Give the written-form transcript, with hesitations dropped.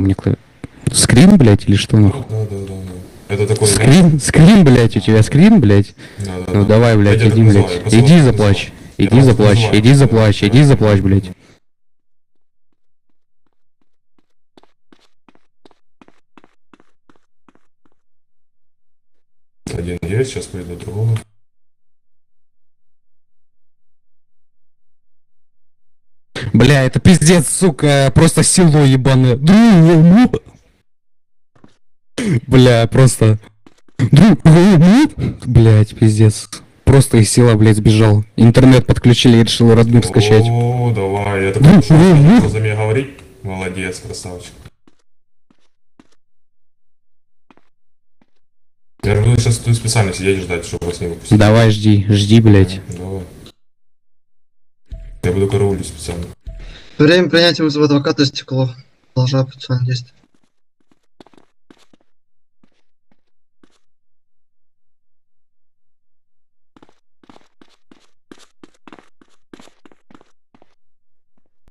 у меня скрин, блядь, или что нахуй? Да. Это такой... Скрин, блядь, у тебя скрин, блядь? Да. Ну давай, блядь, иди, блядь. Иди заплачь. Иди заплачь, блядь. Один есть, сейчас пойду другого. Бля, это пиздец, сука, просто село ебаное. Бля, просто... Блять, пиздец. Просто из села, блядь, сбежал. Интернет подключили и решил Радмир скачать. О, давай, я такой что за меня говорить? Молодец, красавчик. Я буду сейчас тут специально сидеть и ждать, чтобы вас не выпустить. Давай, жди, блядь. Давай. Я буду караулить специально. Время принятия вызова адвоката истекло. Продолжаю процессуальное действие.